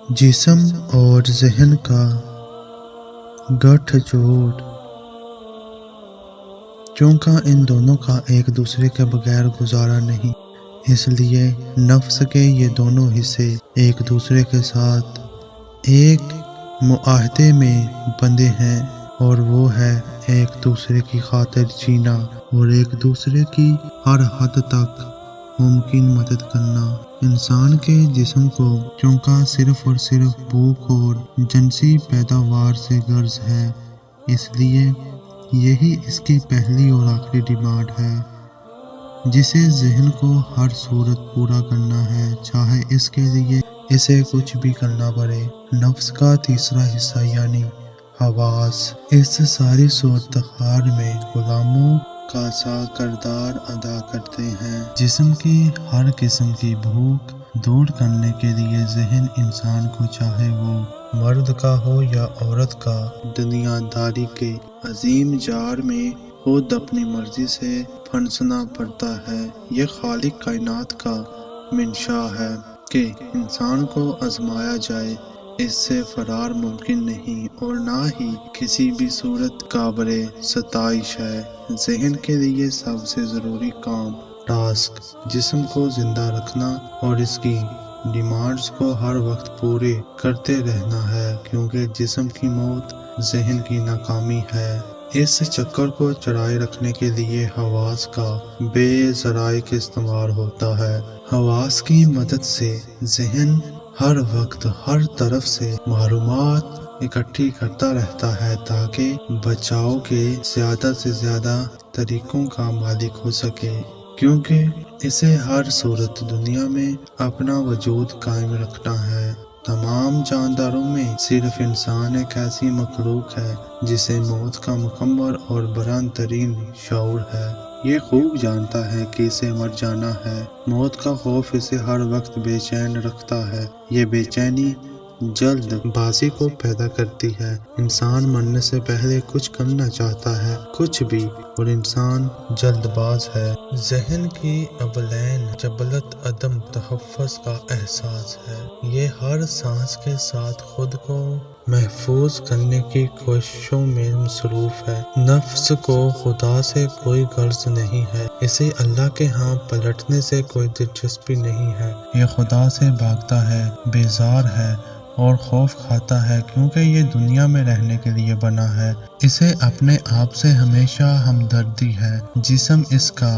जिस्म और ज़हन का गठजोड़, क्योंकि इन दोनों का एक दूसरे के बगैर गुजारा नहीं, इसलिए नफ्स के ये दोनों हिस्से एक दूसरे के साथ एक मुआहदे में बंधे हैं, और वो है एक दूसरे की खातिर जीना और एक दूसरे की हर हद तक मुमकिन मदद करना। इंसान के जिस्म को क्योंकि सिर्फ और सिर्फ भूख और जिनसी पैदावार से गर्ज है, इसलिए यही इसकी पहली और आखिरी डिमांड है, जिसे ज़हन को हर सूरत पूरा करना है, चाहे इसके लिए इसे कुछ भी करना पड़े। नफ्स का तीसरा हिस्सा यानी हवास इस सारी सूरत-ए-खार में गुलामों का सा किरदार अदा करते हैं। जिस्म की हर किस्म की भूख दूर करने के लिए ज़हन इंसान को, चाहे वो मर्द का हो या औरत का, दुनियादारी के अजीम जार में खुद अपनी मर्जी से फंसना पड़ता है। यह खालिक कायनात का मंशा है कि इंसान को आजमाया जाए, इससे फरार मुमकिन नहीं और ना ही किसी भी सूरत काबिले सताइश है। ज़हन के लिए सबसे ज़रूरी काम टास्क जिस्म को ज़िंदा रखना और इसकी डिमांड्स को हर वक्त पूरे करते रहना है, क्योंकि जिस्म की मौत ज़हन की नाकामी है। इस चक्कर को चढ़ाए रखने के लिए हवास का बेज़राए के इस्तेमाल होता है। हवास की मदद से ज़हन हर वक्त हर तरफ से मालूमात इकट्ठी करता रहता है, ताकि बचाव के ज़्यादा से ज़्यादा तरीकों का मालिक हो सके, क्योंकि इसे हर सूरत दुनिया में अपना वजूद कायम रखना है। तमाम जानदारों में सिर्फ इंसान एक ऐसी मखलूक है जिसे मौत का मुकम्मल और बुलंद तरीन शऊर है। ये खूब जानता है कि इसे मर जाना है। मौत का खौफ इसे हर वक्त बेचैन रखता है। ये बेचैनी जल्दबाजी को पैदा करती है। इंसान मरने से पहले कुछ करना चाहता है, कुछ भी, और इंसान जल्दबाज है। ज़हन की अवलैन जबलत अदम तहफ़्फ़ुज़ का एहसास है। ये हर सांस के साथ खुद को महफूज करने की कोशिशों में मसरूफ है। नफ्स को खुदा से कोई गर्ज नहीं है, इसे अल्लाह के यहाँ पलटने से कोई दिलचस्पी नहीं है। ये खुदा से भागता है, बेजार है और खौफ खाता है, क्योंकि ये दुनिया में रहने के लिए बना है। इसे अपने आप से हमेशा हमदर्दी है। जिस्म इसका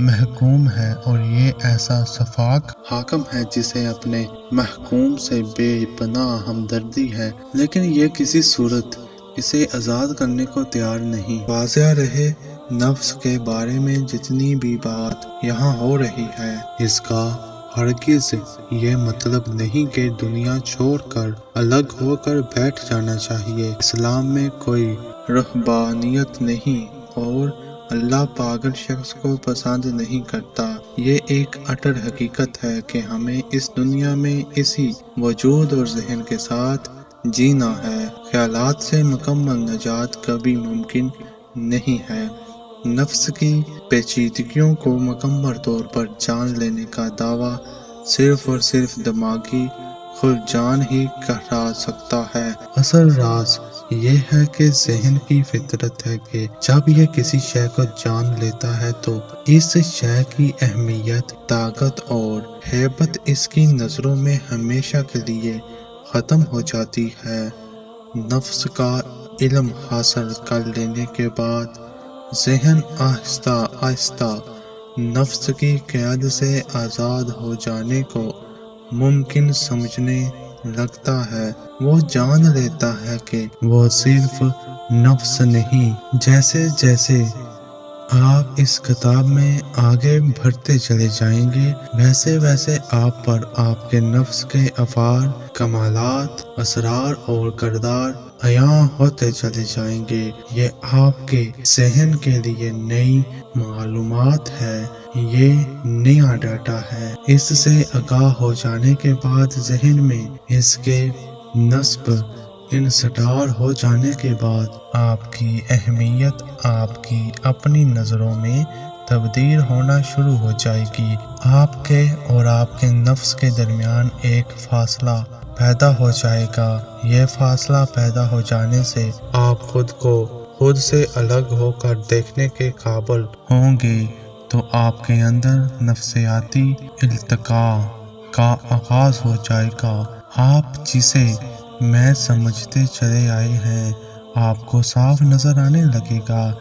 महकूम है और ये ऐसा सफाक हाकम है जिसे अपने महकूम से बेपनाह हमदर्दी है, लेकिन ये किसी सूरत इसे आज़ाद करने को तैयार नहीं। वाज़ेह रहे, नफ्स के बारे में जितनी भी बात यहाँ हो रही है, इसका हरगिज़ ये मतलब नहीं कि दुनिया छोड़कर अलग होकर बैठ जाना चाहिए। इस्लाम में कोई रहबानियत नहीं और अल्लाह पागल शख्स को पसंद नहीं करता। ये एक अटल हकीकत है कि हमें इस दुनिया में इसी वजूद और ज़हन के साथ जीना है। ख्यालात से मुकम्मल नजात कभी मुमकिन नहीं है। नफ्स की पेचीदगियों को मुकम्मल तौर पर जान लेने का दावा सिर्फ और सिर्फ दिमागी खुलजान ही करा सकता है। असल राज ये है कि ज़हन की फितरत है कि जब यह किसी शय को जान लेता है तो इस शय की अहमियत, ताकत और हैबत इसकी नज़रों में हमेशा के लिए ख़त्म हो जाती है। नफ्स का इल्म हासिल कर लेने के बाद ज़हन आहिस्ता आहिस्ता नफ्स की क़यादत से आज़ाद हो जाने को मुमकिन समझने लगता है। वो जान लेता है कि वो सिर्फ नफ्स नहीं। जैसे जैसे आप इस किताब में आगे बढ़ते चले जाएंगे, वैसे वैसे आप पर आपके नफ्स के अफार, कमालात, असरार और किरदार अयां होते चले जाएंगे। ये आपके ज़हन के लिए नई मालूमात है, ये नया डाटा है। इससे आगाह हो जाने के बाद ज़हन में इसके नस्ब इंसडार हो जाने के बाद आपकी अहमियत आपकी अपनी नज़रों में تبدیل ہونا شروع ہو جائے گی۔ آپ کے اور آپ کے نفس کے درمیان ایک فاصلہ پیدا ہو جائے گا۔ یہ فاصلہ پیدا ہو جانے سے آپ خود کو خود سے الگ ہو کر دیکھنے کے قابل ہوں گے، تو آپ کے اندر نفسیاتی التقاء کا آغاز ہو جائے گا۔ آپ جسے میں سمجھتے چلے آئے ہیں آپ کو صاف نظر آنے لگے گا۔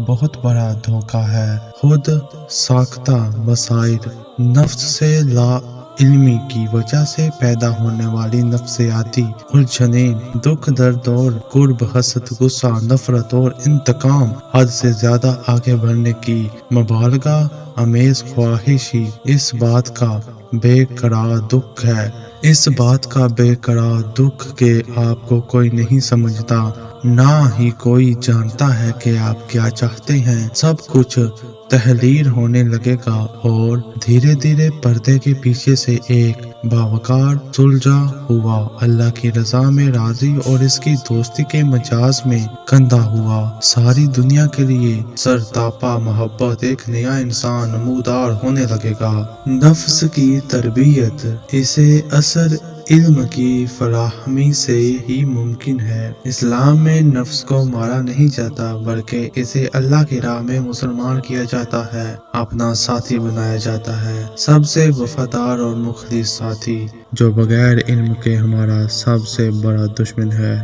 بہت بڑا دھوکہ ہے خود ساختہ مسائل۔ نفس سے لا علمی کی وجہ سے پیدا ہونے والی نفسیاتی الجھنیں، دکھ، درد اور قرب، حسد، غصہ، نفرت اور انتقام، حد سے زیادہ آگے بڑھنے کی مبالغہ آمیز خواہش ہی اس بات کا بے قرار دکھ ہے۔ اس بات کا بے قرار دکھ کہ آپ کو کوئی نہیں سمجھتا، نہ ہی کوئی جانتا ہے کہ آپ کیا چاہتے ہیں۔ سب کچھ تحلیل ہونے لگے گا اور دھیرے دھیرے پردے کے پیچھے سے ایک باوقار سلجھا ہوا اللہ کی رضا میں راضی اور اس کی دوستی کے مجاز میں کندھا ہوا ساری دنیا کے لیے سرتاپا محبت ایک نیا انسان نمودار ہونے لگے گا۔ نفس کی تربیت اسے اثر علم کی فراہمی سے ہی ممکن ہے۔ اسلام میں نفس کو مارا نہیں جاتا بلکہ اسے اللہ کی راہ میں مسلمان کیا جاتا ہے، اپنا ساتھی بنایا جاتا ہے، سب سے وفادار اور مخلص ساتھی، جو بغیر علم کے ہمارا سب سے بڑا دشمن ہے۔